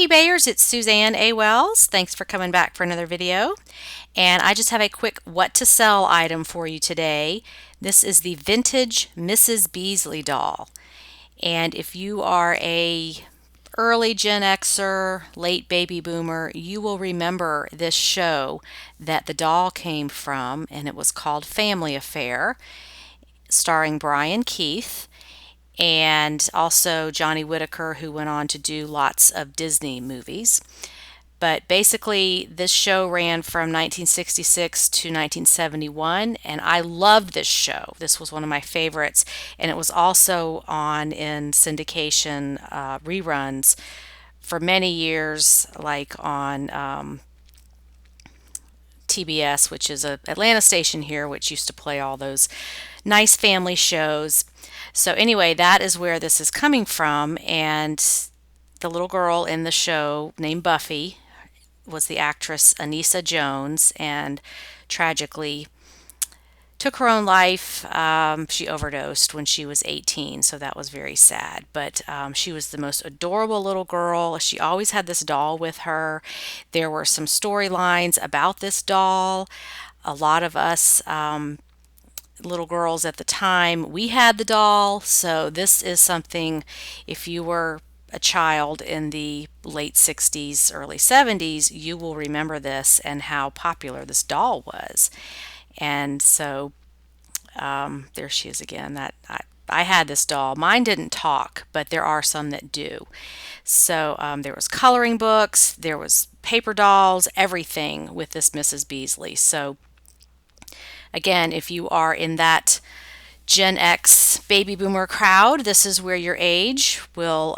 Hi eBayers, it's Suzanne A. Wells. Thanks for coming back for another video. And I just have a quick what to sell item for you today. This is the vintage Mrs. Beasley doll. And if you are a early Gen Xer, late baby boomer, you will remember this show that the doll came from, and it was called Family Affair, starring Brian Keith and also Johnny Whitaker, who went on to do lots of Disney movies. But basically, this show ran from 1966 to 1971, and I loved this show. This was one of my favorites, and it was also on in syndication reruns for many years, like on TBS, which is a Atlanta station here, which used to play all those nice family shows. So anyway, that is where this is coming from, and the little girl in the show named Buffy was the actress Anissa Jones, and tragically took her own life. She overdosed when she was 18, so that was very sad. But she was the most adorable little girl. She always had this doll with her. There were some storylines about this doll. A lot of us little girls at the time, we had the doll. So this is something, if you were a child in the late 60s, early 70s, you will remember this and how popular this doll was. And so there she is again. I had this doll. Mine didn't talk, but there are some that do. So there was coloring books, there was paper dolls, everything with this Mrs. Beasley. So again, if you are in that Gen X baby boomer crowd, this is where your age will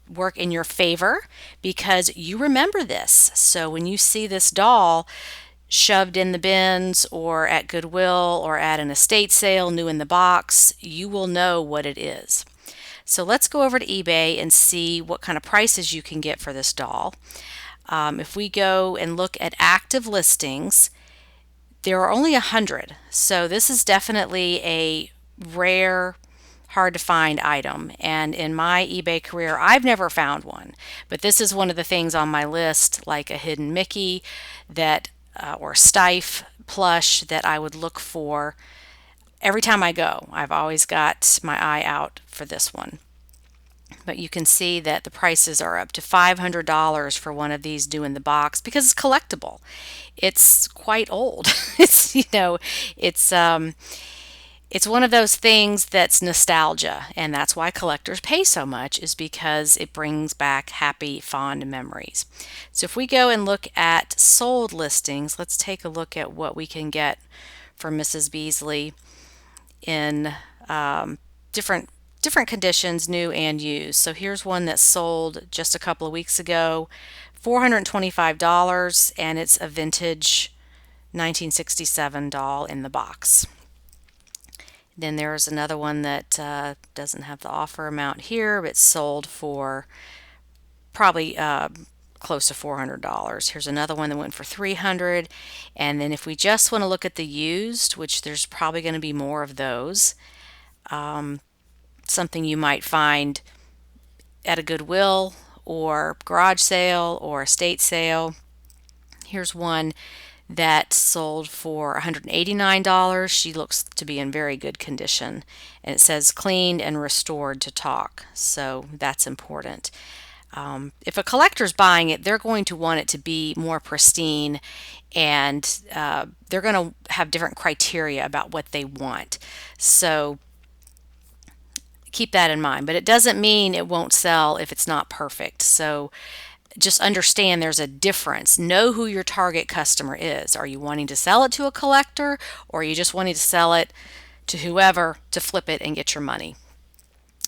work in your favor because you remember this. So when you see this doll shoved in the bins or at Goodwill or at an estate sale, new in the box, you will know what it is. So let's go over to eBay and see what kind of prices you can get for this doll. If we go and look at active listings, there are only 100, so this is definitely a rare, hard to find item. And in my eBay career, I've never found one, but this is one of the things on my list, like a hidden Mickey that or Stife plush that I would look for every time I go. I've always got my eye out for this one. But you can see that the prices are up to $500 for one of these due in the box because it's collectible. It's quite old. It's it's one of those things that's nostalgia, and that's why collectors pay so much, is because it brings back happy, fond memories. So if we go and look at sold listings, let's take a look at what we can get for Mrs. Beasley in different conditions, new and used. So here's one that sold just a couple of weeks ago, $425, and it's a vintage 1967 doll in the box. Then there's another one that doesn't have the offer amount here, but it's sold for probably close to $400. Here's another one that went for $300. And then if we just want to look at the used, which there's probably going to be more of those, something you might find at a Goodwill or garage sale or estate sale. Here's one that sold for $189. She looks to be in very good condition, and it says cleaned and restored to talk, so that's important. If a collector's buying it, they're going to want it to be more pristine, and they're going to have different criteria about what they want. So keep that in mind, but it doesn't mean it won't sell if it's not perfect. So just understand there's a difference. Know who your target customer is. Are you wanting to sell it to a collector, or are you just wanting to sell it to whoever to flip it and get your money?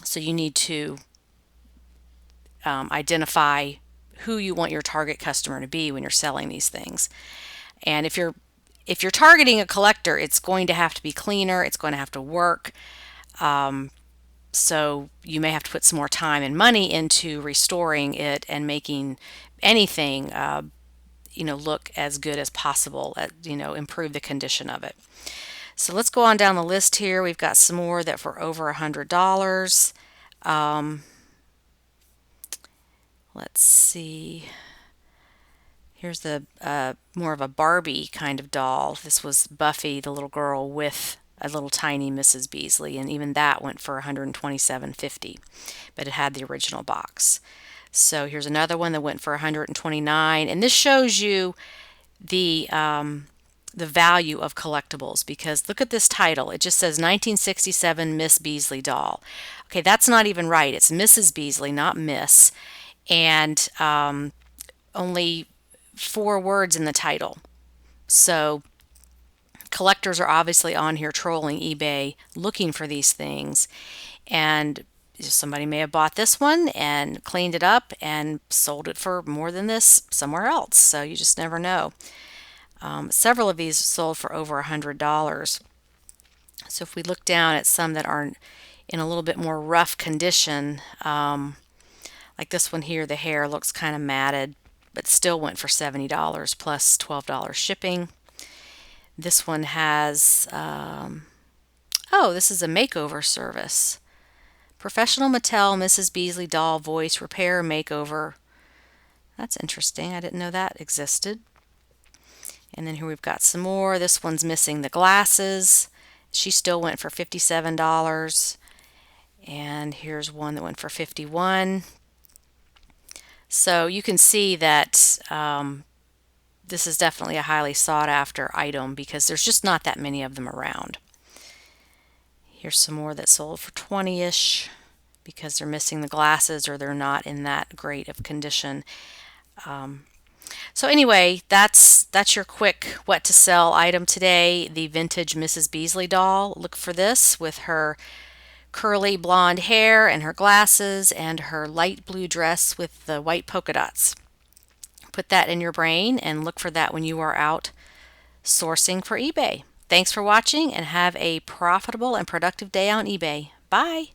So you need to identify who you want your target customer to be when you're selling these things. And if you're targeting a collector, it's going to have to be cleaner. It's going to have to work. So you may have to put some more time and money into restoring it and making anything, look as good as possible. Improve the condition of it. So let's go on down the list here. We've got some more that for over $100. Let's see. Here's the more of a Barbie kind of doll. This was Buffy, the little girl, with a little tiny Mrs. Beasley, and even that went for $127.50, but it had the original box. So here's another one that went for $129, and this shows you the value of collectibles, because look at this title. It just says 1967 Miss Beasley doll. Okay, that's not even right. It's Mrs. Beasley, not Miss, and only 4 words in the title. So collectors are obviously on here trolling eBay looking for these things, and somebody may have bought this one and cleaned it up and sold it for more than this somewhere else. So you just never know. Several of these sold for over $100. So if we look down at some that are in a little bit more rough condition, like this one here, the hair looks kind of matted, but still went for $70 plus $12 shipping. This one has, oh, this is a makeover service. Professional Mattel Mrs. Beasley doll voice repair makeover. That's interesting. I didn't know that existed. And then here we've got some more. This one's missing the glasses. She still went for $57. And here's one that went for $51. So you can see that this is definitely a highly sought after item because there's just not that many of them around. Here's some more that sold for 20-ish because they're missing the glasses or they're not in that great of condition. So anyway, that's your quick what to sell item today. The vintage Mrs. Beasley doll. Look for this with her curly blonde hair and her glasses and her light blue dress with the white polka dots. Put that in your brain and look for that when you are out sourcing for eBay. Thanks for watching and have a profitable and productive day on eBay. Bye.